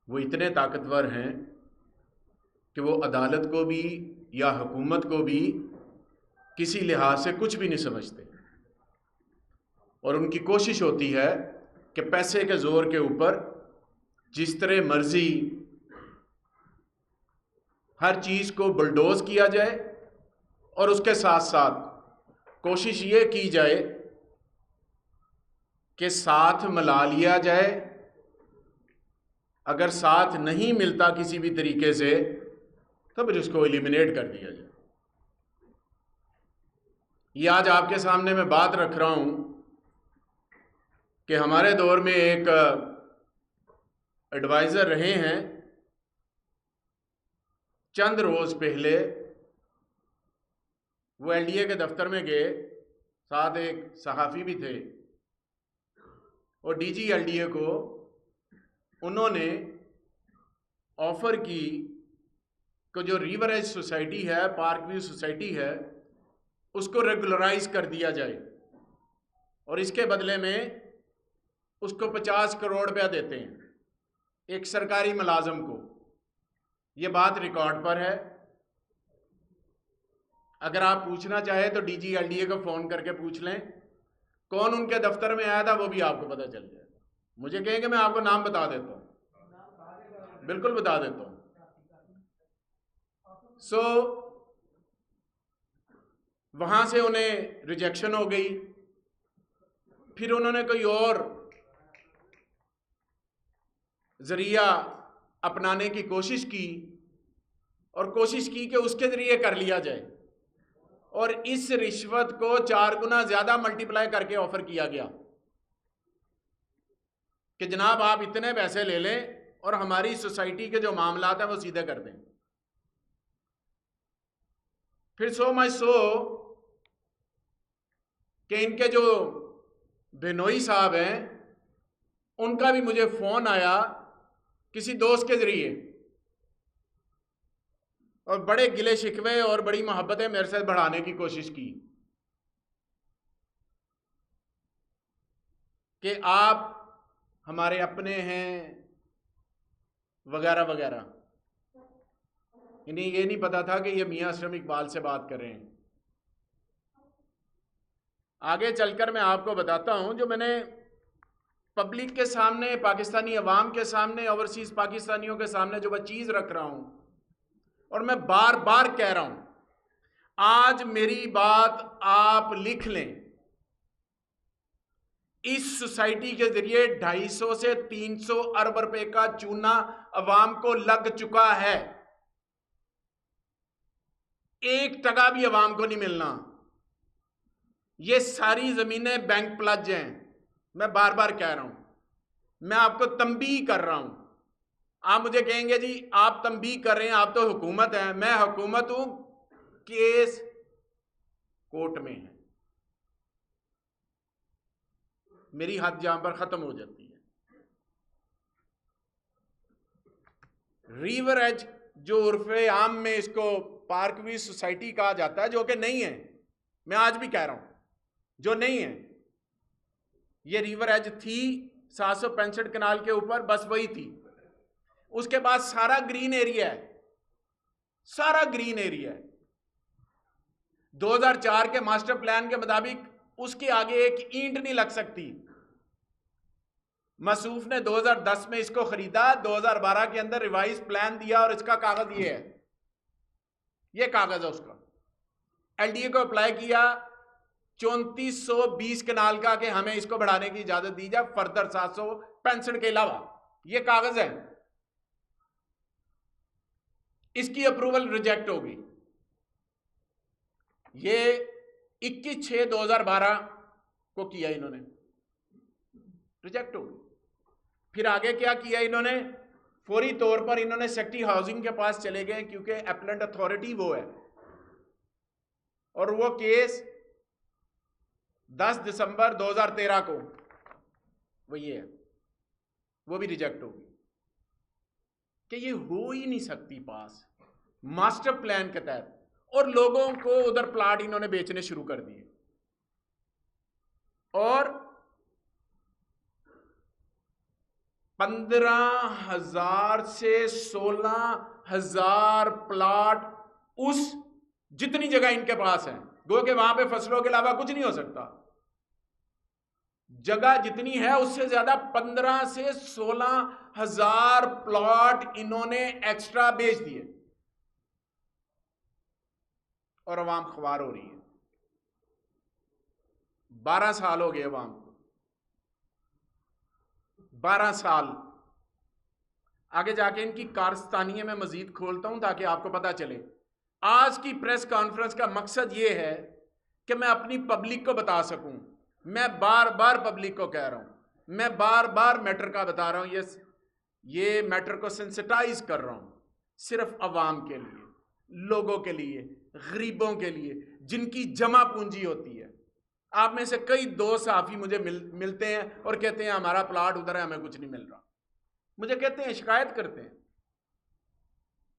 वो इतने ताकतवर हैं कि वो अदालत को भी या हुकूमत को भी किसी लिहाज से कुछ भी नहीं समझते, और उनकी कोशिश होती है कि पैसे के जोर के ऊपर जिस तरह मर्जी हर चीज को बुलडोज किया जाए, और उसके साथ साथ कोशिश ये की जाए कि साथ मिला लिया जाए। अगर साथ नहीं मिलता किसी भी तरीके से तो फिर उसको एलिमिनेट कर दिया जाए। ये आज आपके सामने मैं बात रख रहा हूं कि हमारे दौर में एक एडवाइज़र रहे हैं, चंद रोज़ पहले वो एलडीए के दफ्तर में गए, साथ एक सहाफ़ी भी थे, और डीजी एलडीए को उन्होंने ऑफ़र की कि जो रिवर एज सोसाइटी है, पार्क व्यू सोसाइटी है, उसको रेगुलराइज कर दिया जाए, और इसके बदले में उसको 50 करोड़ रुपया देते हैं एक सरकारी मुलाजम को। ये बात रिकॉर्ड पर है। अगर आप पूछना चाहें तो डीजी एलडीए को फ़ोन करके पूछ लें, कौन उनके दफ्तर में आया था वो भी आपको पता चल जाएगा। मुझे कहेंगे मैं आपको नाम बता देता हूँ, बिल्कुल बता देता हूँ। वहाँ से उन्हें रिजेक्शन हो गई। फिर उन्होंने कोई और ज़रिया अपनाने की कोशिश की, और कोशिश की कि उसके ज़रिए कर लिया जाए, और इस रिश्वत को 4 गुना ज़्यादा मल्टीप्लाई करके ऑफ़र किया गया कि जनाब आप इतने पैसे ले लें और हमारी सोसाइटी के जो मामलात हैं वो सीधे कर दें। फिर सो मच सो कि इनके जो बेनोई साहब हैं उनका भी मुझे फ़ोन आया किसी दोस्त के ज़रिए, और बड़े गिले शिकवे और बड़ी मोहब्बतें मेरे से बढ़ाने की कोशिश की कि आप हमारे अपने हैं वगैरह वगैरह। इन्हें ये नहीं पता था कि ये मियाँ असलम इकबाल से बात कर रहे हैं। आगे चलकर मैं आपको बताता हूं, जो मैंने पब्लिक के सामने, पाकिस्तानी अवाम के सामने, ओवरसीज पाकिस्तानियों के सामने जो मैं चीज़ रख रहा हूं, और मैं बार बार कह रहा हूं, आज मेरी बात आप लिख लें। इस सोसाइटी के जरिए 250 से 300 अरब रुपए का चूना अवाम को लग चुका है। 1 टका भी अवाम को नहीं मिलना। ये सारी जमीनें बैंक प्लज हैं। मैं बार बार कह रहा हूं, मैं आपको तंबीह कर रहा हूं। आप मुझे कहेंगे जी आप तंबीह कर रहे हैं, आप तो हुकूमत हैं। मैं हुकूमत हूं, केस कोर्ट में है, मेरी हद जहां पर खत्म हो जाती है। रिवर एज जो उर्फे आम में इसको पार्क व्यू सोसाइटी कहा जाता है, जो कि नहीं है, मैं आज भी कह रहा हूं जो नहीं है। ये रिवर एज थी 765 कनाल के ऊपर, बस वही थी। उसके बाद सारा ग्रीन एरिया है, सारा ग्रीन एरिया है। 2004 के मास्टर प्लान के मुताबिक उसके आगे एक ईंट नहीं लग सकती। मसूफ ने 2010 में इसको खरीदा, 2012 के अंदर रिवाइज प्लान दिया, और इसका कागज ये है, ये कागज है उसका। एलडीए को अप्लाई किया 3420 कनाल का कि हमें इसको बढ़ाने की इजाजत दी जाए फर्दर 765 के अलावा। ये कागज है, इसकी अप्रूवल रिजेक्ट होगी। ये 21/6/2012 को किया इन्होंने, रिजेक्ट होगी। फिर आगे क्या किया इन्होंने, फौरी तौर पर इन्होंने सेक्रेटरी हाउसिंग के पास चले गए, क्योंकि एप्लेंट अथॉरिटी वो है, और वो केस 10 दिसंबर 2013 को वो ये है, वो भी रिजेक्ट होगी कि ये हो ही नहीं सकती पास मास्टर प्लान के तहत। और लोगों को उधर प्लाट इन्होंने बेचने शुरू कर दिए, और 15,000 से 16,000 प्लाट उस जितनी जगह इनके पास है, गो के वहां पे फसलों के अलावा कुछ नहीं हो सकता, जगह जितनी है उससे ज्यादा 15 से 16,000 प्लॉट इन्होंने एक्स्ट्रा बेच दिए और अवाम ख्वार हो रही है। 12 साल हो गए अवाम को, 12 साल। आगे जाके इनकी कारस्तानी मैं मजीद खोलता हूं ताकि आपको पता चले। आज की प्रेस कॉन्फ्रेंस का मकसद यह है कि मैं अपनी पब्लिक को बता सकूं। मैं बार बार पब्लिक को कह रहा हूं, मैं बार बार मैटर का बता रहा हूं, ये मैटर को सेंसिटाइज कर रहा हूं, सिर्फ अवाम के लिए, लोगों के लिए, गरीबों के लिए, जिनकी जमा पूंजी होती है। आप में से कई दोस्त सहाफी मुझे मिलते हैं और कहते हैं हमारा प्लाट उधर है, हमें कुछ नहीं मिल रहा। मुझे कहते हैं, शिकायत करते हैं,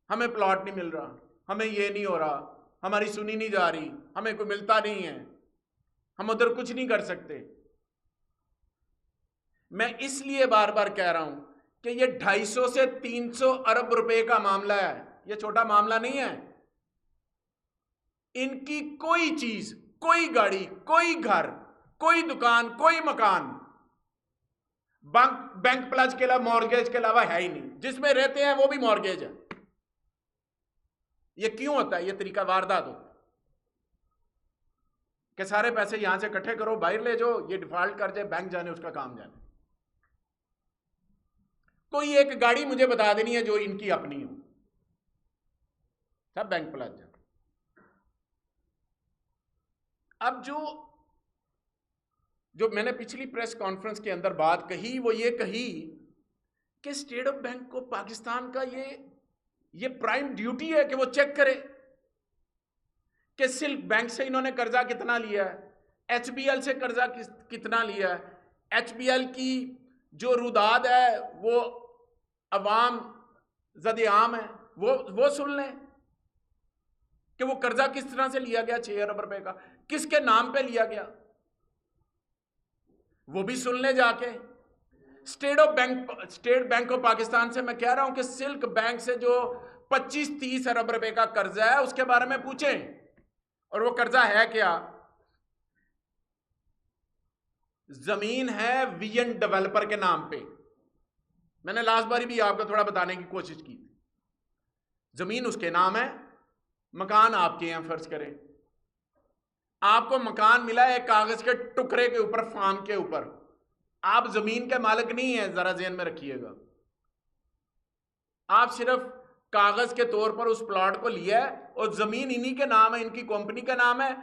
हमें प्लॉट नहीं मिल रहा, हमें ये नहीं हो रहा, हमारी सुनी नहीं जा रही, हमें कोई मिलता नहीं है, हम उधर कुछ नहीं कर सकते। मैं इसलिए बार बार कह रहा हूं कि ये 250 से 300 अरब रुपए का मामला है, ये छोटा मामला नहीं है। इनकी कोई चीज, कोई गाड़ी, कोई घर, कोई दुकान, कोई मकान बैंक प्लस के अलावा, मॉर्गेज के अलावा है ही नहीं। जिसमें रहते हैं वो भी मॉर्गेज है। ये क्यों होता है? ये तरीका वारदात होता है कि सारे पैसे यहां से इकट्ठे करो, बाहर ले जाओ, ये डिफॉल्ट कर जाए, बैंक जाने उसका काम जाने। कोई एक गाड़ी मुझे बता देनी है जो इनकी अपनी हो, सब बैंक प्लस जाए। अब जो मैंने पिछली प्रेस कॉन्फ्रेंस के अंदर बात कही, वो ये कही कि स्टेट ऑफ बैंक को पाकिस्तान का ये प्राइम ड्यूटी है कि वो चेक करे कि सिल्क बैंक से इन्होंने कर्जा कितना लिया है, एचबीएल से कर्जा कितना लिया है, एचबीएल की जो रुदाद है वो अवाम ज़द-ए-आम है, वो सुन लें कि वो कर्जा किस तरह से लिया गया, 6 अरब रुपए का, किसके नाम पे लिया गया, वो भी सुन ले जाके। स्टेट बैंक ऑफ पाकिस्तान से मैं कह रहा हूं कि सिल्क बैंक से जो 25-30 अरब रुपए का कर्जा है उसके बारे में पूछें। और वो कर्जा है क्या? जमीन है विजन डेवलपर के नाम पे। मैंने लास्ट बारी भी आपको थोड़ा बताने की कोशिश की थी। जमीन उसके नाम है, मकान आपके हैं, फर्ज करें आपको मकान मिला है कागज के टुकड़े के ऊपर, फार्म के ऊपर, आप जमीन के मालिक नहीं है, जरा ध्यान में रखिएगा। आप सिर्फ कागज के तौर पर उस प्लॉट को लिया है और जमीन इन्हीं के नाम है, इनकी कंपनी का नाम है।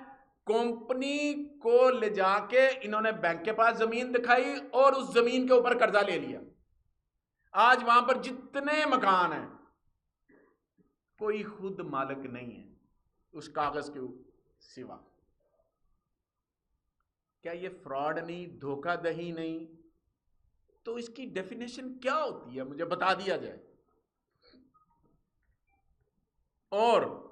कंपनी को ले जाके इन्होंने बैंक के पास जमीन दिखाई और उस जमीन के ऊपर कर्जा ले लिया। आज वहां पर जितने मकान हैं, कोई खुद मालिक नहीं है उस कागज के सिवा। क्या ये फ्रॉड नहीं, धोखाधड़ी नहीं? तो इसकी डेफिनेशन क्या होती है, मुझे बता दिया जाए। और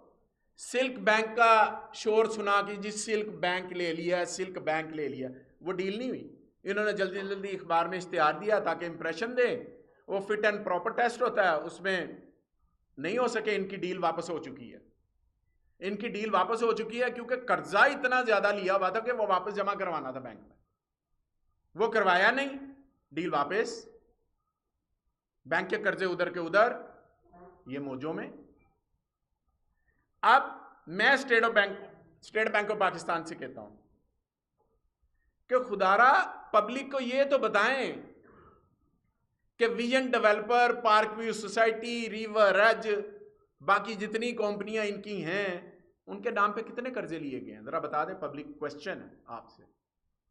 सिल्क बैंक का शोर सुना कि जी सिल्क बैंक ले लिया, सिल्क बैंक ले लिया, वो डील नहीं हुई। इन्होंने जल्दी जल्दी अखबार में इश्तिहार दिया ताकि इंप्रेशन दे। वो फिट एंड प्रॉपर टेस्ट होता है, उसमें नहीं हो सके। इनकी डील वापस हो चुकी है, इनकी डील वापस हो चुकी है क्योंकि कर्जा इतना ज्यादा लिया हुआ था कि वो वापस जमा करवाना था बैंक में, वो करवाया नहीं, डील वापस। बैंक के कर्जे उधर के उधर, ये मौजों में। अब मैं स्टेट बैंक ऑफ पाकिस्तान से कहता हूं कि खुदारा पब्लिक को ये तो बताएं कि vision developer, park view society, river edge, बाकी जितनी कंपनियां इनकी हैं उनके नाम पे कितने कर्जे लिए गए हैं, जरा बता दें। पब्लिक क्वेश्चन है आपसे,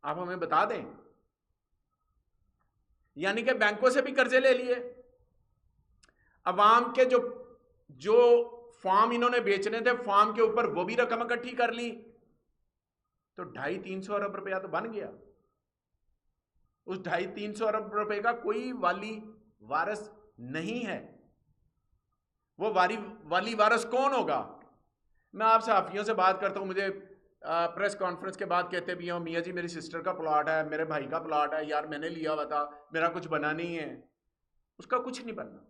आप हमें बता दें। यानी कि बैंकों से भी कर्जे ले लिए, अवाम के जो फार्म इन्होंने बेचने थे, फार्म के ऊपर वो भी रकम इकट्ठी कर ली, तो 250-300 अरब रुपया तो बन गया। उस 250-300 अरब रुपए का कोई वाली वारस नहीं है। वो वाली वारस कौन होगा? मैं आप सहाफियों से बात करता हूं, मुझे प्रेस कॉन्फ्रेंस के बाद कहते भी हो, मियाँ जी मेरी सिस्टर का प्लॉट है, मेरे भाई का प्लॉट है, यार मैंने लिया हुआ था, मेरा कुछ बना नहीं है। उसका कुछ नहीं बनना।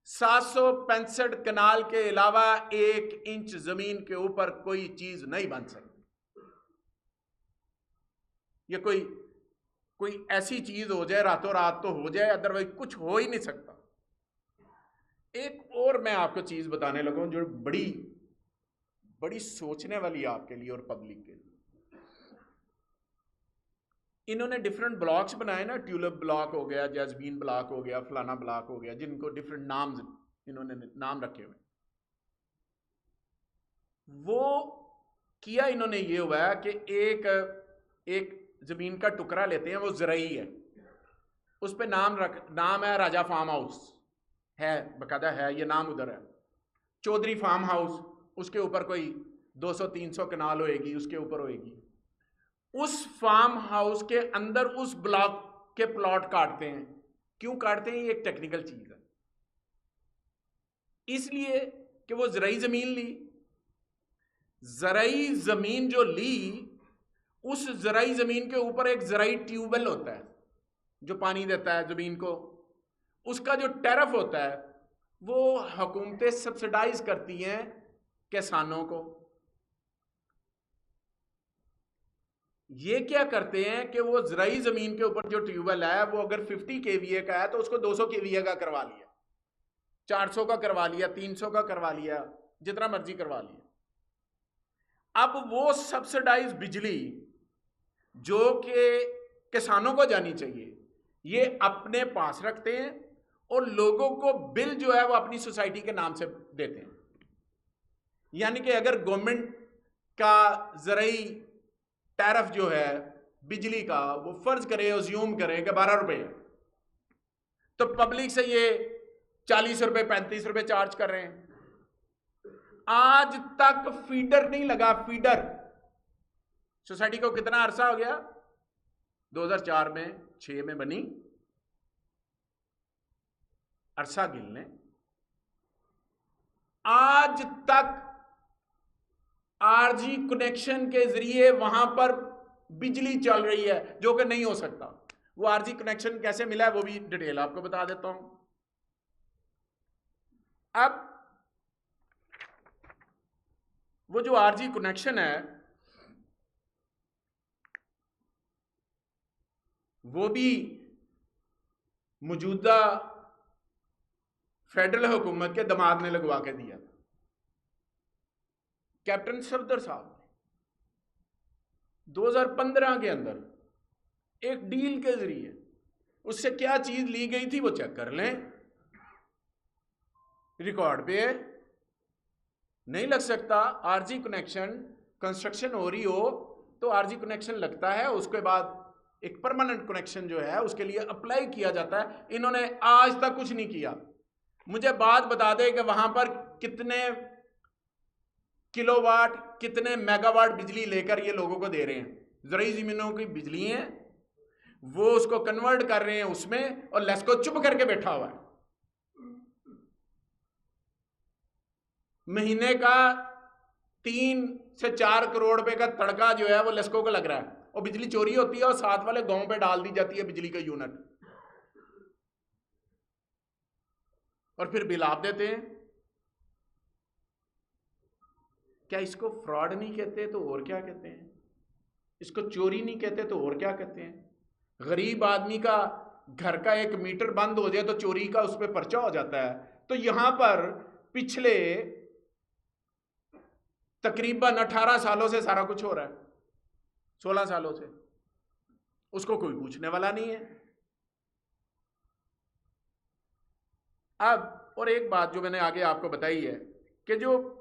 765 कनाल के अलावा 1 इंच जमीन के ऊपर कोई चीज नहीं बन सकती। ये कोई ऐसी चीज हो जाए रातों रात तो हो जाए, अदरवाइज कुछ हो ही नहीं सकता। एक और मैं आपको चीज बताने लगा जो बड़ी बड़ी सोचने वाली आपके लिए और पब्लिक के लिए। इन्होंने डिफरेंट ब्लॉक्स बनाए ना, ट्यूलिप ब्लॉक हो गया, जैस्मीन ब्लॉक हो गया, फलाना ब्लॉक हो गया, जिनको डिफरेंट नाम इन्होंने नाम रखे हुए। वो किया इन्होंने ये हुआ है कि एक जमीन का टुकड़ा लेते हैं, वो ज़रई है, उस पे नाम है राजा फार्म हाउस है, बकायदा है ये नाम उधर है, चौधरी फार्म हाउस, उसके ऊपर कोई 200-300 कनाल होएगी, उसके ऊपर होएगी। उस फार्म हाउस के अंदर उस ब्लॉक के प्लॉट काटते हैं। क्यों काटते हैं? ये एक टेक्निकल चीज है। इसलिए कि वो ज़रई जमीन ली, ज़रई जमीन जो ली, उस ज़रई जमीन के ऊपर एक ज़रई ट्यूबवेल होता है जो पानी देता है जमीन को। उसका जो टैरिफ होता है वो हुकूमतें सब्सिडाइज करती हैं किसानों को। ये क्या करते हैं कि वो ज़रई जमीन के ऊपर जो ट्यूबवेल है वो अगर 50 kVA का है तो उसको 200 kVA का करवा लिया, 400 का करवा लिया, 300 का करवा लिया, जितना मर्जी करवा लिया। अब वो सब्सिडाइज बिजली जो कि किसानों को जानी चाहिए, ये अपने पास रखते हैं और लोगों को बिल जो है वो अपनी सोसाइटी के नाम से देते हैं। यानी कि अगर गवर्नमेंट का ज़रई टैरिफ जो है बिजली का, वो फर्ज करे, अज्यूम करे कि 12 रुपए है, तो पब्लिक से ये 40 रुपए 35 रुपए चार्ज कर रहे हैं। आज तक फीडर नहीं लगा। फीडर सोसाइटी को कितना अरसा हो गया? 2004 में 6 में बनी, अरसा गिल ने। आज तक आरजी कनेक्शन के जरिए वहां पर बिजली चल रही है, जो कि नहीं हो सकता। वो आरजी कनेक्शन कैसे मिला है वो भी डिटेल आपको बता देता हूं। अब वो जो आरजी कनेक्शन है वो भी मौजूदा फेडरल हुकूमत के दमाद ने लगवा के दिया था, कैप्टन सफदर साहब ने 2015 के अंदर एक डील के जरिए। उससे क्या चीज ली गई थी वो चेक कर लें, रिकॉर्ड पे है। नहीं लग सकता। आरजी कनेक्शन कंस्ट्रक्शन हो रही हो तो आरजी कनेक्शन लगता है, उसके बाद एक परमानेंट कनेक्शन जो है उसके लिए अप्लाई किया जाता है। इन्होंने आज तक कुछ नहीं किया। मुझे बात बता दे कि वहां पर कितने किलोवाट, कितने मेगावाट बिजली लेकर ये लोगों को दे रहे हैं। ज़रई ज़मीनों की बिजली है, वो उसको कन्वर्ट कर रहे हैं उसमें, और लेस्को चुप करके बैठा हुआ है। महीने का 3 से 4 करोड़ रुपए का तड़का जो है वो लेस्को को लग रहा है, और बिजली चोरी होती है और साथ वाले गांव पे डाल दी जाती है बिजली का यूनिट, और फिर बिल आप देते हैं। क्या इसको फ्रॉड नहीं कहते तो और क्या कहते हैं? इसको चोरी नहीं कहते तो और क्या कहते हैं? गरीब आदमी का घर का एक मीटर बंद हो जाए तो चोरी का उस पर पर्चा हो जाता है। तो यहां पर पिछले तकरीबन 18 सालों से सारा कुछ हो रहा है, 16 सालों से, उसको कोई पूछने वाला नहीं है। अब और एक बात जो मैंने आगे आपको बताई है कि जो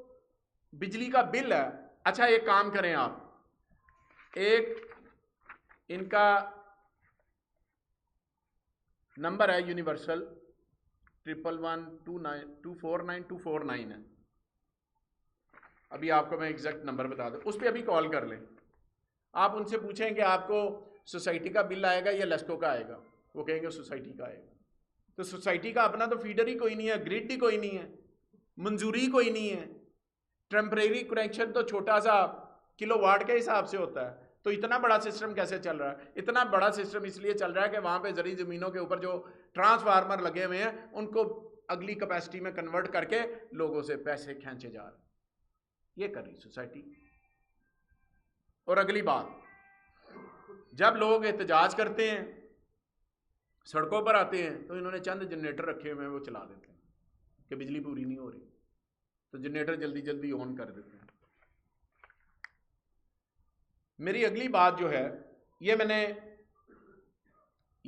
बिजली का बिल है, अच्छा एक काम करें आप, एक इनका नंबर है यूनिवर्सल 111249249 है। अभी आपको मैं एग्जैक्ट नंबर बता दूं, उस पर अभी कॉल कर लें। आप उनसे पूछें कि आपको सोसाइटी का बिल आएगा या लेस्को का आएगा, वो कहेंगे सोसाइटी का आएगा। तो सोसाइटी का अपना तो फीडर ही कोई नहीं है, ग्रिड ही कोई नहीं है, मंजूरी कोई नहीं है। टेम्परेरी कनेक्शन तो छोटा सा किलोवाट के हिसाब से होता है, तो इतना बड़ा सिस्टम कैसे चल रहा है? इतना बड़ा सिस्टम इसलिए चल रहा है कि वहां पे जरी जमीनों के ऊपर जो ट्रांसफार्मर लगे हुए हैं उनको अगली कैपेसिटी में कन्वर्ट करके लोगों से पैसे खींचे जा रहे हैं। ये कर रही सोसाइटी। और अगली बात, जब लोग एहतजाज करते हैं, सड़कों पर आते हैं, तो इन्होंने चंद जनरेटर रखे हुए हैं, वो चला देते हैं कि बिजली पूरी नहीं हो रही, तो जनरेटर जल्दी जल्दी ऑन कर देते हैं। मेरी अगली बात जो है, ये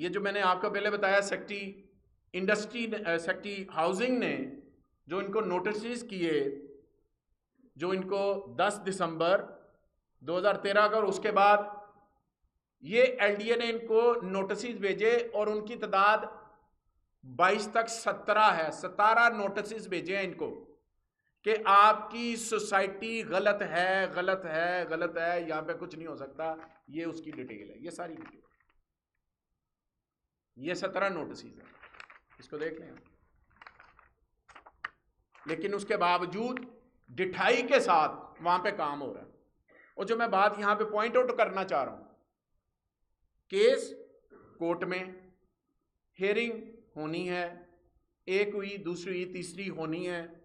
जो मैंने आपको पहले बताया, सेक्रेटरी हाउसिंग ने जो इनको नोटिस किए, जो इनको 10 दिसंबर 2013 का, और उसके बाद ये एलडीए ने इनको नोटिस भेजे और उनकी तादाद 22 तक 17 है। 17 नोटिस भेजे हैं इनको कि आपकी सोसाइटी गलत है, गलत है, गलत है, यहां पे कुछ नहीं हो सकता। ये उसकी डिटेल है, ये सारी डिटेल, ये 17 नोटिस है, इसको देख लें। लेकिन उसके बावजूद डिठाई के साथ वहां पे काम हो रहा है। और जो मैं बात यहां पे पॉइंट आउट करना चाह रहा हूं, केस कोर्ट में, हियरिंग होनी है, एक हुई, दूसरी हुई, तीसरी होनी है,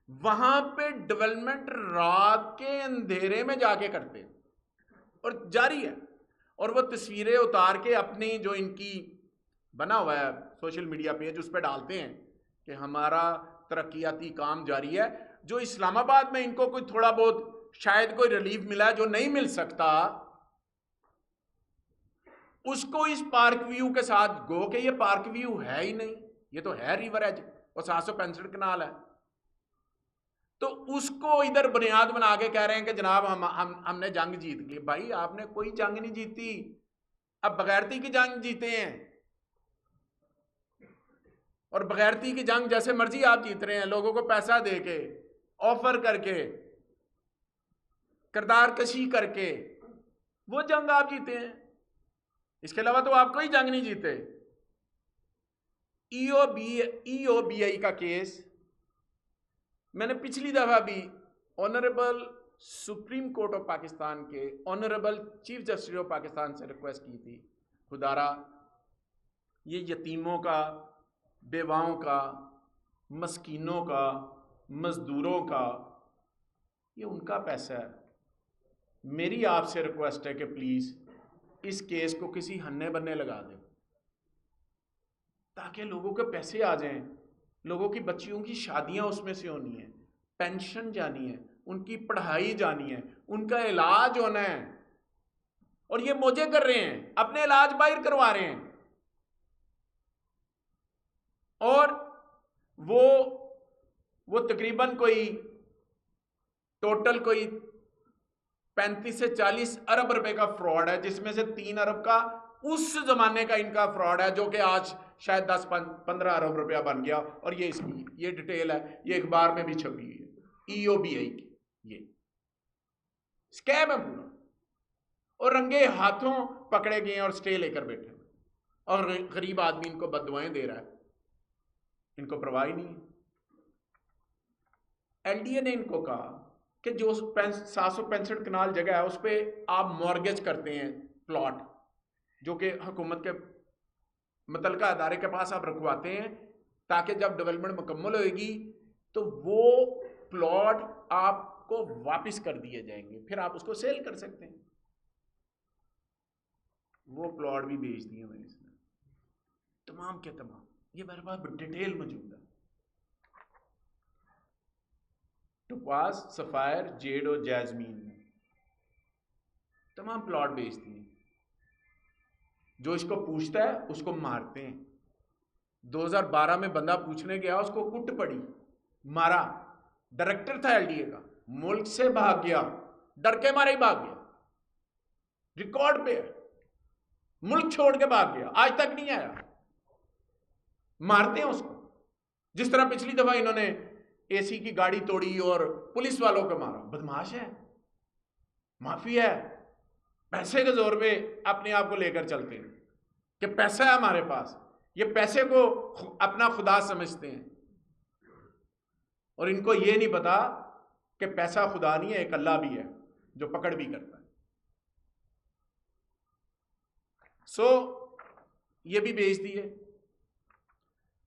वहां पे डेवलपमेंट रात के अंधेरे में जाके करते हैं और जारी है। और वो तस्वीरें उतार के अपनी जो इनकी बना हुआ है सोशल मीडिया पेज, उस पर डालते हैं कि हमारा तरक्याती काम जारी है। जो इस्लामाबाद में इनको कोई थोड़ा बहुत शायद कोई रिलीफ मिला है, जो नहीं मिल सकता, उसको इस पार्क व्यू के साथ गो के ये पार्क व्यू है ही नहीं, ये तो है रिवर एज और 765 कनाल है, तो उसको इधर बुनियाद बना के कह रहे हैं कि जनाब हमने जंग जीत ली। भाई आपने कोई जंग नहीं जीती, अब बगैरती की जंग जीते हैं। और बगैरती की जंग जैसे मर्जी आप जीत रहे हैं, लोगों को पैसा देके, ऑफर करके, किरदार कशी करके, वो जंग आप जीते हैं। इसके अलावा तो आप कोई जंग नहीं जीते। ईओबीआई का केस मैंने पिछली दफा भी honourable supreme court of Pakistan के honourable chief justice of Pakistan से रिक्वेस्ट की थी, खुदारा ये यतीमों का, बेवाओं का, मस्कीनों का, मजदूरों का, ये उनका पैसा है। मेरी आपसे रिक्वेस्ट है कि प्लीज इस केस को किसी हन्ने बन्ने लगा दें ताकि लोगों के पैसे आ जाएं, लोगों की बच्चियों की शादियां उसमें से होनी है, पेंशन जानी है, उनकी पढ़ाई जानी है, उनका इलाज होना है। और ये मौजे कर रहे हैं, अपने इलाज बाहर करवा रहे हैं। और वो तकरीबन कोई टोटल कोई 35 से 40 अरब रुपए का फ्रॉड है, जिसमें से 3 अरब का उस जमाने का इनका फ्रॉड है जो कि आज शायद 10-15 अरब रुपया बन गया। और ये इसकी ये डिटेल है, ये अखबार में भी छपी हुई है, ईओबीआई की। ये स्कैम है पूरा, और रंगे हाथों पकड़े गए और स्टे लेकर बैठे, और गरीब आदमी इनको बददुआएं दे रहा है, इनको परवाह ही नहीं है। एलडीए ने इनको कहा कि जो 765 कनाल जगह है उस पर आप मॉर्गेज करते हैं प्लॉट, जो कि हुकूमत के मुतलका अदारे के पास आप रखवाते हैं, ताकि जब डेवलपमेंट मुकम्मल होगी तो वो प्लॉट आपको वापस कर दिए जाएंगे, फिर आप उसको सेल कर सकते हैं। वो प्लॉट भी बेच दिए मैंने इसमें, तमाम के तमाम, ये मेरे पास डिटेल मौजूद है। टोपाज, सफायर, जेड और जैस्मीन में तमाम प्लॉट बेच दिए। जो इसको पूछता है उसको मारते हैं। 2012 में बंदा पूछने गया, उसको कुट पड़ी, मारा। डायरेक्टर था एलडीए का, मुल्क से भाग गया, डर के मारे ही भाग गया, रिकॉर्ड पे है, मुल्क छोड़ के भाग गया, आज तक नहीं आया। मारते हैं उसको, जिस तरह पिछली दफा इन्होंने एसी की गाड़ी तोड़ी और पुलिस वालों को मारा। बदमाश है, माफिया है, पैसे के जोर पे अपने आप को लेकर चलते हैं कि पैसा है हमारे पास, ये पैसे को अपना खुदा समझते हैं। और इनको ये नहीं पता कि पैसा खुदा नहीं है, एक अल्लाह भी है जो पकड़ भी करता है। सो ये भी बेच दिए।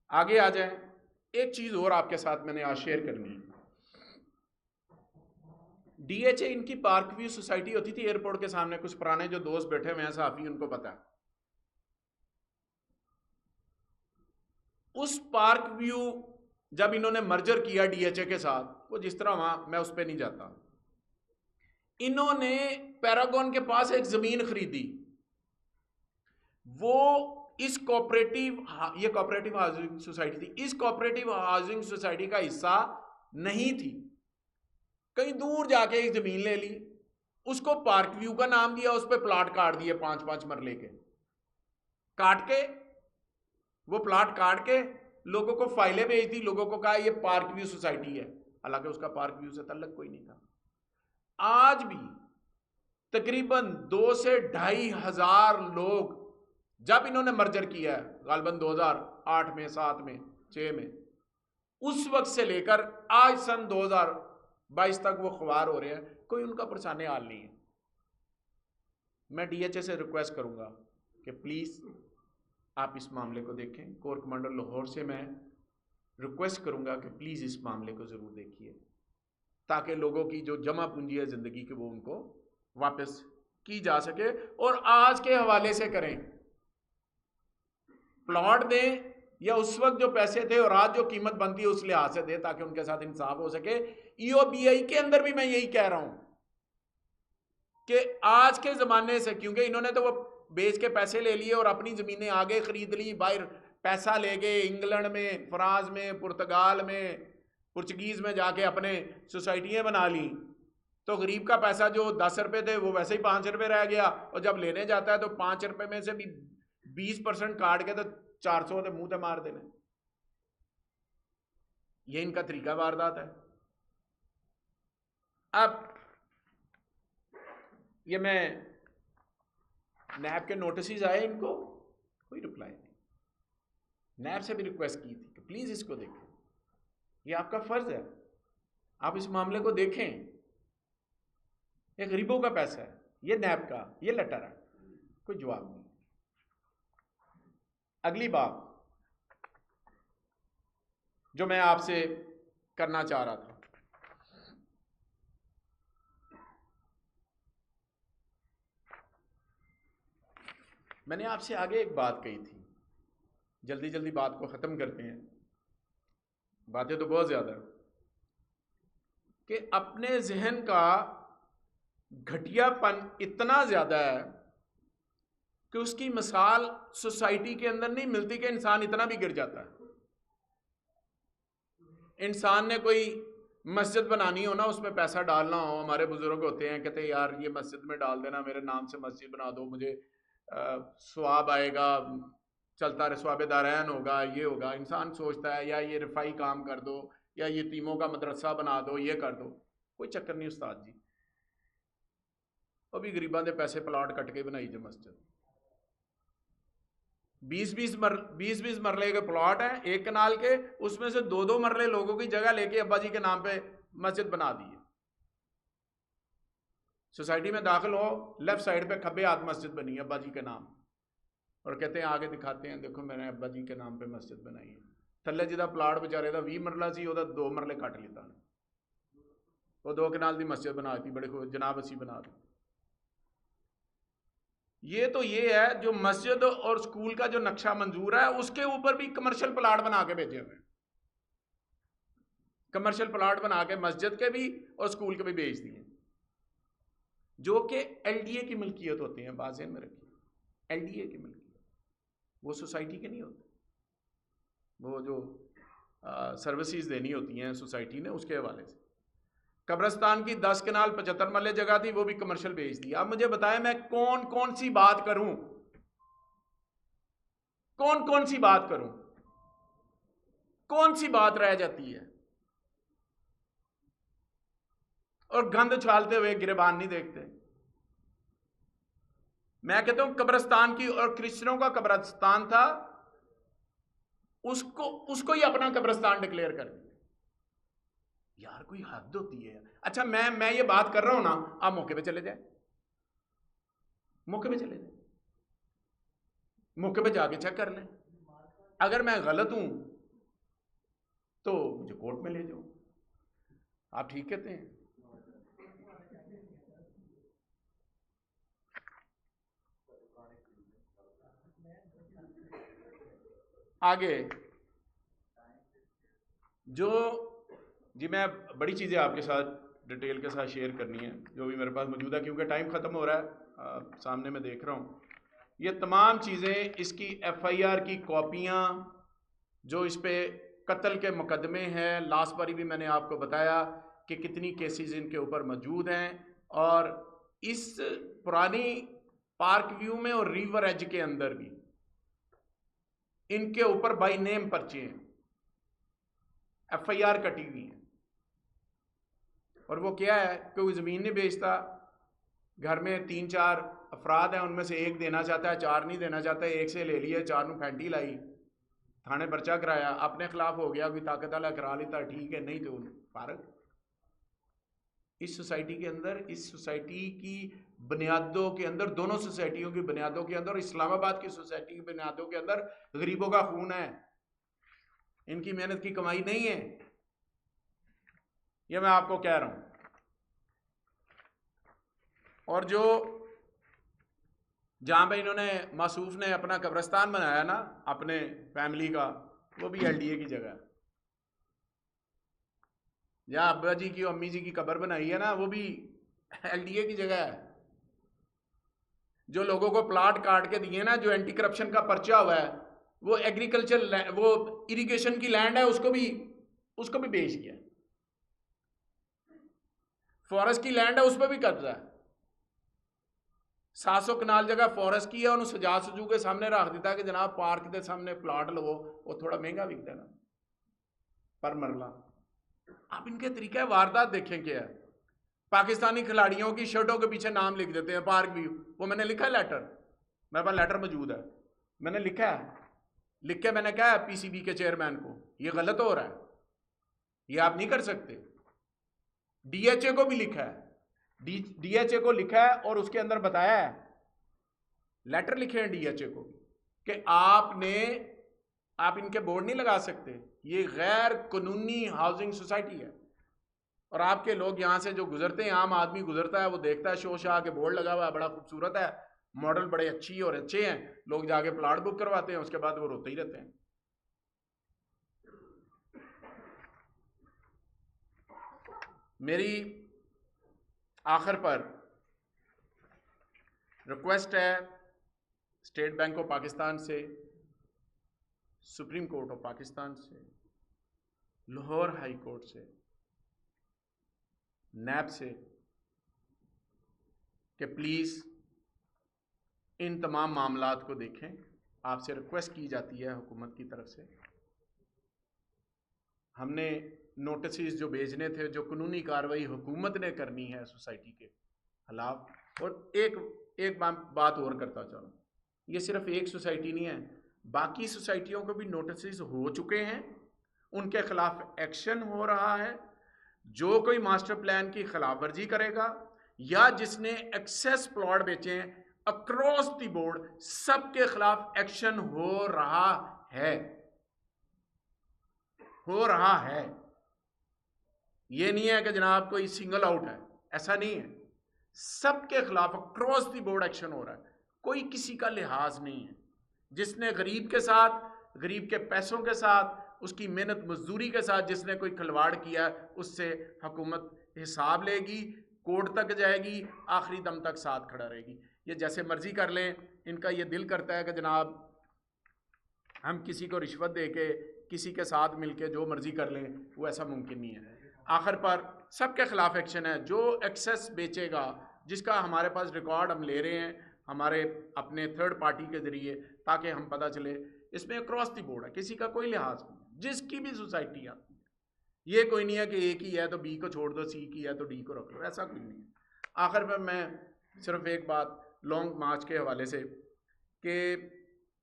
आगे आ जाए, एक चीज और आपके साथ मैंने आज शेयर करनी है। डीएचए इनकी पार्क व्यू सोसाइटी होती थी एयरपोर्ट के सामने। कुछ पुराने जो दोस्त बैठे हुए हैं साफी, उनको पता है। उस पार्क व्यू जब इन्होंने मर्जर किया डीएचए के साथ, वो जिस तरह वहां, मैं उस पर नहीं जाता, इन्होंने पैरागॉन के पास एक जमीन खरीदी। वो इस कोऑपरेटिव, ये कोऑपरेटिव हाउसिंग सोसाइटी थी, इस कोऑपरेटिव हाउसिंग सोसाइटी का हिस्सा नहीं थी। कहीं दूर जाके एक जमीन ले ली, उसको पार्क व्यू का नाम दिया, उस पर प्लाट काट दिए 5-5 मरले के। काट के वो प्लाट काट के लोगों को फाइलें भेज दी, लोगों को कहा ये पार्क व्यू सोसाइटी है, हालांकि उसका पार्क व्यू से ताल्लुक कोई नहीं था। आज भी तकरीबन 2 से 2.5 हजार लोग, जब इन्होंने मर्जर किया है गालबन 2008 में, 7 में, 6 में, उस वक्त से लेकर आज सन 2022 तक वो ख्वार हो रहे हैं, कोई उनका परेशानी हाल नहीं है। मैं डीएचए से रिक्वेस्ट करूंगा कि प्लीज आप इस मामले को देखें। कोर कमांडर लाहौर से मैं रिक्वेस्ट करूंगा कि प्लीज इस मामले को जरूर देखिए, ताकि लोगों की जो जमा पूंजी है जिंदगी की, वो उनको वापस की जा सके। और आज के हवाले से करें, प्लॉट दें, या उस वक्त जो पैसे थे और आज जो कीमत बनती है उस लिहाज से दे, ताकि उनके साथ इंसाफ हो सके। ईओबीआई के अंदर भी मैं यही कह रहा हूं कि आज के जमाने से, क्योंकि इन्होंने तो वो बेच के पैसे ले लिए और अपनी जमीनें आगे खरीद ली, बाहर पैसा ले गए, इंग्लैंड में, फ्रांस में, पुर्तगाल में, पुर्तगीज में जाके अपने सोसाइटियां बना ली। तो गरीब का पैसा जो 10 रुपए थे वो वैसे ही 5 रुपए रह गया, और जब लेने जाता है तो 5 रुपए में से भी 20% काट के तो 400 के मुंह पे मार देने। ये इनका तरीका वारदात है। अब ये मैं नैब के नोटिस आए, इनको कोई रिप्लाई नहीं। नैब से भी रिक्वेस्ट की थी कि प्लीज इसको देखें, ये आपका फर्ज है, आप इस मामले को देखें। ये गरीबों का पैसा है, ये नैब का ये लेटर है, कोई जवाब नहीं। अगली बात जो मैं आपसे करना चाह रहा था, मैंने आपसे आगे एक बात कही थी, जल्दी जल्दी बात को खत्म करते हैं, बातें तो बहुत ज्यादा, कि अपने जहन का घटियापन इतना ज्यादा है कि उसकी मिसाल सोसाइटी के अंदर नहीं मिलती, कि इंसान इतना भी गिर जाता है। इंसान ने कोई मस्जिद बनानी हो ना, उसमें पैसा डालना हो, हमारे बुजुर्ग होते हैं कहते हैं यार ये मस्जिद में डाल देना, मेरे नाम से मस्जिद बना दो, मुझे स्वाब आएगा, चलता रहे, स्वाब दारैन होगा, ये होगा। इंसान सोचता है या ये रिफाई काम कर दो, या यतीमों का मदरसा बना दो, ये कर दो। कोई चक्कर नहीं उस्ताद जी, अभी गरीबां दे पैसे प्लाट कट के बनाई जो मस्जिद। 20-20 मरले के प्लॉट हैं एक कनाल के, उसमें से 2-2 मरले लोगों की जगह लेके अब्बा जी के नाम पे मस्जिद बना दी है। सोसाइटी में दाखिल हो, लेफ्ट साइड पे खब्बे हाथ मस्जिद बनी है अब्बा जी के नाम, और कहते हैं आगे दिखाते हैं देखो मैंने अब्बा जी के नाम पे मस्जिद बनाई है। थल्ले जिदा प्लाट बेचारे का 20 मरला सी, 2 मरले कट लिता, वो 2 कनाल की मस्जिद बना दी, बड़े जनाब असी बना दी। ये तो ये है जो मस्जिद और स्कूल का जो नक्शा मंजूर है, उसके ऊपर भी कमर्शियल प्लाट बना के भेजे हुए, कमर्शियल प्लाट बना के मस्जिद के भी और स्कूल के भी बेच दिए, जो कि एलडीए की मिल्कियत होती है। बाज़ेन में रखिए, एलडीए की मिल्कियत, वो सोसाइटी के नहीं होते। वो जो सर्विसेज देनी होती हैं सोसाइटी ने, उसके हवाले से। कब्रिस्तान की 10 कनाल 75 मरले जगह थी, वो भी कमर्शियल बेच दी। अब मुझे बताएं मैं कौन कौन सी बात करूं, कौन कौन सी बात करूं, कौन सी बात रह जाती है? और गंद उछालते हुए गिरबान नहीं देखते। मैं कहता हूं कब्रिस्तान की, और क्रिश्चियनों का कब्रिस्तान था, उसको ही अपना कब्रिस्तान डिक्लेयर कर दिया। यार कोई हद होती है। अच्छा मैं ये बात कर रहा हूं ना, आप मौके पे चले जाए, मौके पे चले जाए। मौके पे जाके चेक कर लें। अगर मैं गलत हूं तो मुझे कोर्ट में ले जाओ। आप ठीक कहते हैं। आगे जो जी मैं बड़ी चीज़ें आपके साथ डिटेल के साथ शेयर करनी है जो भी मेरे पास मौजूद है, क्योंकि टाइम ख़त्म हो रहा है। सामने मैं देख रहा हूँ ये तमाम चीज़ें, इसकी FIR की कॉपियाँ, जो इस पे कत्ल के मुकदमे हैं, लास्ट बारी भी मैंने आपको बताया कि कितनी केसेस इनके ऊपर मौजूद हैं, और इस पुरानी पार्क व्यू में और रिवर एज के अंदर भी इनके ऊपर बाई नेम पर्चे हैं, FIR कटी हुई है। और वो क्या है, कोई ज़मीन नहीं बेचता, घर में 3-4 अफराद हैं, उनमें से एक देना चाहता है, 4 नहीं देना चाहता, एक से ले लिया, 4 ਨੂੰ फैंटी लाई, थाने पर्चा कराया, अपने खिलाफ हो गया, कोई ताकत वाला करा लेता, ठीक है, नहीं तो फारग। इस सोसाइटी के अंदर, इस सोसाइटी की बुनियादों के अंदर, दोनों सोसाइटियों की बुनियादों के अंदर, इस्लामाबाद की सोसाइटी की बुनियादों के अंदर गरीबों का खून है, इनकी मेहनत की कमाई नहीं है। ये मैं आपको कह रहा हूं। और जो जहां पे इन्होंने मासूफ ने अपना कब्रिस्तान बनाया ना अपने फैमिली का, वो भी LDA की जगह है। जहां अब्बा जी की अम्मी जी की कब्र बनाई है ना, वो भी LDA की जगह है। जो लोगों को प्लाट काट के दिए ना, जो एंटी करप्शन का पर्चा हुआ है, वो एग्रीकल्चर, वो इरिगेशन की लैंड है, उसको भी बेच दिया। फॉरेस्ट की लैंड है, उस पर भी कब्जा है। 700 कनाल जगह फॉरेस्ट की है, उन्होंने सजा सजू के सामने रख दिता कि जनाब पार्क के सामने प्लाट लो, वो थोड़ा महंगा बिकता है ना पर मरला। आप इनके तरीका वारदात देखें क्या है। पाकिस्तानी खिलाड़ियों की शर्टों के पीछे नाम लिख देते हैं, पार्क व्यू। वो मैंने लिखा है लेटर, मेरे पास लेटर मौजूद है, मैंने लिखा है, लिख के मैंने कहा है PCB के चेयरमैन को, ये गलत हो रहा है, ये आप नहीं कर सकते। DHA को भी लिखा है, DHA को लिखा है, और उसके अंदर बताया है, लेटर लिखे हैं DHA को कि आप इनके बोर्ड नहीं लगा सकते, ये गैर कानूनी हाउसिंग सोसाइटी है। और आपके लोग यहाँ से जो गुजरते हैं, आम आदमी गुजरता है, वो देखता है शो शाह के बोर्ड लगा हुआ है, बड़ा खूबसूरत है, मॉडल बड़े अच्छी और अच्छे हैं, लोग जाके प्लाट बुक करवाते हैं, उसके बाद वो रोते ही रहते हैं। मेरी आखिर पर रिक्वेस्ट है स्टेट बैंक ऑफ पाकिस्तान से, सुप्रीम कोर्ट ऑफ पाकिस्तान से, लाहौर हाई कोर्ट से, NAB से, कि प्लीज़ इन तमाम मामलात को देखें। आपसे रिक्वेस्ट की जाती है हुकूमत की तरफ से। हमने नोटिस जो भेजने थे, जो कानूनी कार्रवाई हुकूमत ने करनी है सोसाइटी के खिलाफ। और एक बात और करता चलो, ये सिर्फ एक सोसाइटी नहीं है, बाकी सोसाइटियों को भी नोटिस हो चुके हैं, उनके खिलाफ एक्शन हो रहा है। जो कोई मास्टर प्लान की खिलाफ वर्जी करेगा या जिसने एक्सेस प्लॉट बेचे हैं, अक्रॉस द बोर्ड सबके खिलाफ एक्शन हो रहा है। ये नहीं है कि जनाब कोई सिंगल आउट है, ऐसा नहीं है, सबके खिलाफ अक्रॉस द बोर्ड एक्शन हो रहा है। कोई किसी का लिहाज नहीं है। जिसने गरीब के साथ, गरीब के पैसों के साथ, उसकी मेहनत मजदूरी के साथ जिसने कोई खिलवाड़ किया, उससे हुकूमत हिसाब लेगी, कोर्ट तक जाएगी, आखिरी दम तक साथ खड़ा रहेगी। ये जैसे मर्जी कर लें, इनका ये दिल करता है कि जनाब हम किसी को रिश्वत दे के किसी के साथ मिलके जो मर्जी कर लें, वो ऐसा मुमकिन नहीं है। आखिर पर सबके खिलाफ एक्शन है। जो एक्सेस बेचेगा, जिसका हमारे पास रिकॉर्ड हम ले रहे हैं हमारे अपने थर्ड पार्टी के ज़रिए, ताकि हम पता चले इसमें अक्रॉस द बोर्ड है, किसी का कोई लिहाज नहीं, जिसकी भी सोसाइटी आती है। ये कोई नहीं है कि एक ही है तो B को छोड़ दो, C की है तो D को रख लो, ऐसा कुछ नहीं है। आखिर पर मैं सिर्फ एक बात लॉन्ग मार्च के हवाले से, कि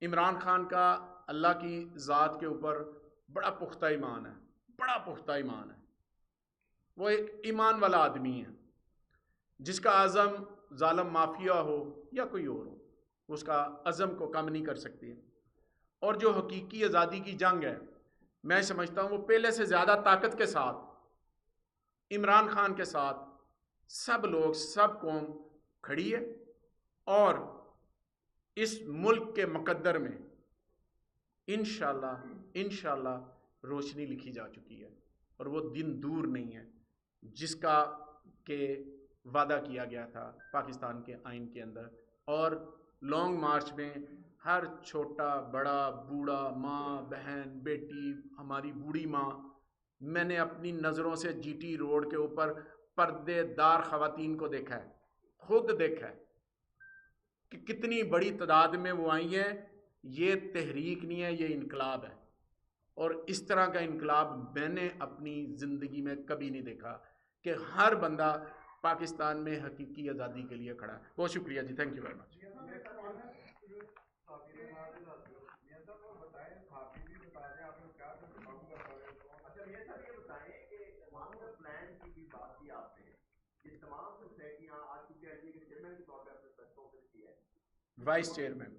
इमरान खान का अल्लाह की ज़ात के ऊपर बड़ा पुख्ता ईमान है, बड़ा पुख्ता ईमान है। वो एक ईमान वाला आदमी है, जिसका आज़म जालिम माफिया हो या कोई और हो, उसका अज़म को कम नहीं कर सकती। और जो हकीकी आज़ादी की जंग है, मैं समझता हूँ वो पहले से ज़्यादा ताकत के साथ, इमरान खान के साथ सब लोग, सब कौम खड़ी है। और इस मुल्क के मुकद्दर में इंशाल्लाह रोशनी लिखी जा चुकी है, और वो दिन दूर नहीं है जिसका के वादा किया गया था पाकिस्तान के आइन के अंदर। और लॉन्ग मार्च में हर छोटा बड़ा, बूढ़ा, माँ बहन, बेटी, हमारी बूढ़ी माँ, मैंने अपनी नज़रों से जीटी रोड के ऊपर पर्देदार ख़वातीन को देखा है, खुद देखा है कि कितनी बड़ी तादाद में वो आई हैं। ये तहरीक नहीं है, ये इनकलाब है। और इस तरह का इनकलाब मैंने अपनी ज़िंदगी में कभी नहीं देखा कि हर बंदा पाकिस्तान में हकीकी आज़ादी के लिए खड़ा है। बहुत शुक्रिया जी, thank you very much. Vice chairman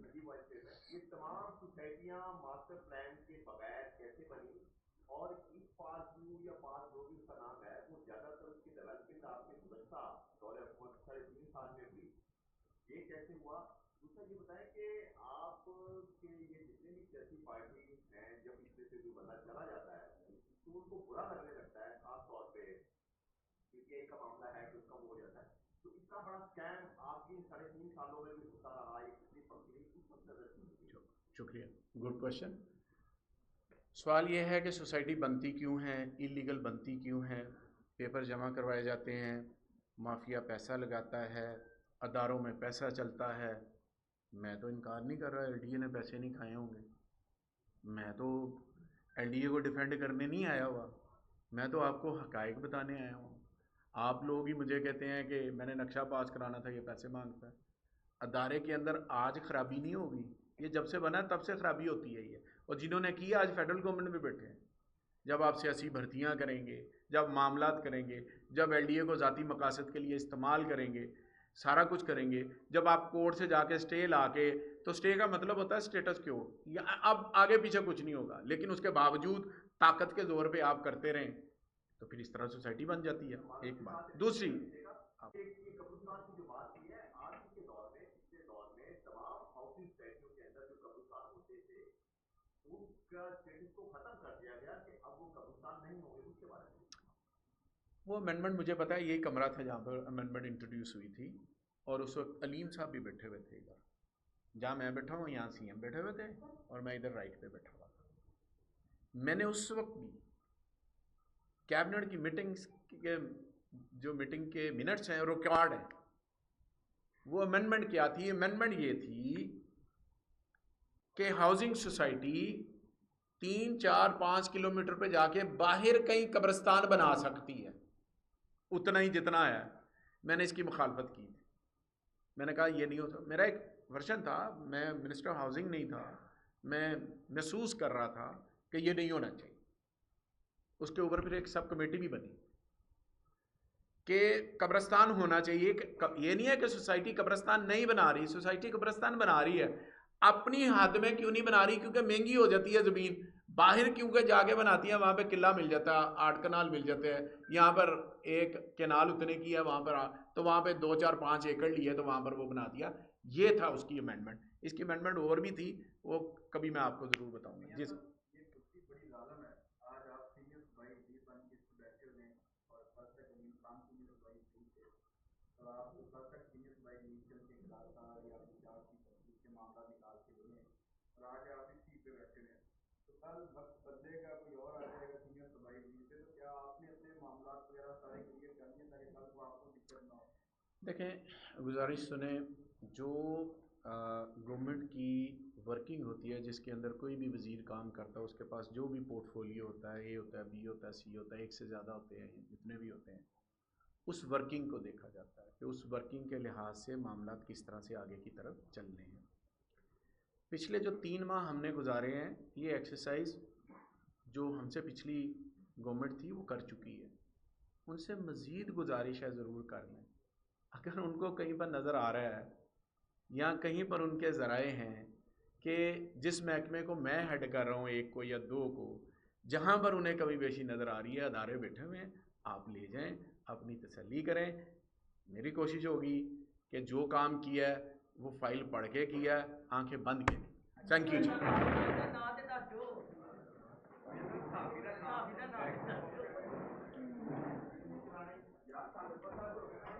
शुक्रिया, गुड क्वेश्चन। सवाल ये है कि सोसाइटी बनती क्यों है, इलीगल बनती क्यों है, पेपर जमा करवाए जाते हैं, माफिया पैसा लगाता है, अदारों में पैसा चलता है। मैं तो इनकार नहीं कर रहा एलडीए ने पैसे नहीं खाए होंगे, मैं तो एलडीए को डिफेंड करने नहीं आया हुआ, मैं तो आपको हकायक बताने आया हूँ। आप लोग ही मुझे कहते हैं कि मैंने नक्शा पास कराना था, ये पैसे मांगता है। अदारे के अंदर आज खराबी नहीं होगी, ये जब से बना तब से खराबी होती है ये। और जिन्होंने की आज फेडरल गवर्नमेंट में बैठे हैं। जब आप सियासी भर्तियाँ करेंगे, जब मामलात करेंगे, जब एलडीए को ज़ाती मकासद के लिए इस्तेमाल करेंगे, सारा कुछ करेंगे, जब आप कोर्ट से जाके स्टे लाके, तो स्टे का मतलब होता है स्टेटस क्यों, या अब आगे पीछे कुछ नहीं होगा, लेकिन उसके बावजूद ताकत के जोर पे आप करते रहें, तो फिर इस तरह सोसाइटी बन जाती है। एक बात। दूसरी, वो अमेंडमेंट मुझे पता है, यही कमरा था जहाँ पर अमेंडमेंट इंट्रोड्यूस हुई थी, और उस वक्त अलीम साहब भी बैठे हुए थे इधर, जहाँ मैं बैठा हूँ यहाँ सीएम बैठे हुए थे, और मैं इधर राइट पे बैठा हुआ था। मैंने उस वक्त भी कैबिनेट की मीटिंग्स के, जो मीटिंग के मिनट्स हैं, रिकॉर्ड हैं, वो अमेंडमेंट क्या थी? अमेंडमेंट ये थी कि हाउसिंग सोसाइटी 3, 4, 5 किलोमीटर पे जाके बाहर कहीं कब्रिस्तान बना सकती है, उतना ही जितना है। मैंने इसकी मुखालफत की थी, मैंने कहा ये नहीं होता। मेरा एक वर्शन था, मैं मिनिस्टर ऑफ हाउसिंग नहीं था, मैं महसूस कर रहा था कि ये नहीं होना चाहिए। उसके ऊपर फिर एक सब कमेटी भी बनी कि कब्रिस्तान होना चाहिए। ये नहीं है कि सोसाइटी कब्रिस्तान नहीं बना रही, सोसाइटी कब्रिस्तान बना रही है, अपनी हद में क्यों नहीं बना रही? क्योंकि महंगी हो जाती है ज़मीन। बाहर क्योंकि जाके बनाती है, वहाँ पे किला मिल जाता है, 8 कनाल मिल जाते हैं, यहाँ पर एक कैनाल उतने की है, वहाँ पर तो वहाँ पे 2, 4, 5 एकड़ लिए तो वहाँ पर वो बना दिया। ये था उसकी अमेंडमेंट। इसकी अमेंडमेंट और भी थी, वो कभी मैं आपको ज़रूर बताऊँगा। जी सर। देखें, गुजारिश सुने, जो गवर्नमेंट की वर्किंग होती है, जिसके अंदर कोई भी वज़ीर काम करता है, उसके पास जो भी पोर्टफोलियो होता है, ए होता है, बी होता है, सी होता है, एक से ज़्यादा होते हैं, जितने भी होते हैं, उस वर्किंग को देखा जाता है कि उस वर्किंग के लिहाज से मामला किस तरह से आगे की तरफ चलने हैं। पिछले जो 3 माह हमने गुजारे हैं, ये एक्सरसाइज जो हमसे पिछली गवर्नमेंट थी वो कर चुकी है। उनसे मज़ीद गुजारिश है ज़रूर कर लें। अगर उनको कहीं पर नज़र आ रहा है या कहीं पर उनके ज़राए हैं कि जिस महकमे को मैं हेड कर रहा हूँ, एक को या दो को, जहाँ पर उन्हें कमी बेशी नज़र आ रही है, अदारे बैठे हुए हैं, आप ले जाएं, अपनी तसल्ली करें। मेरी कोशिश होगी कि जो काम किया है वो फाइल पढ़ के किया है, आंखें बंद के। Thank you ji.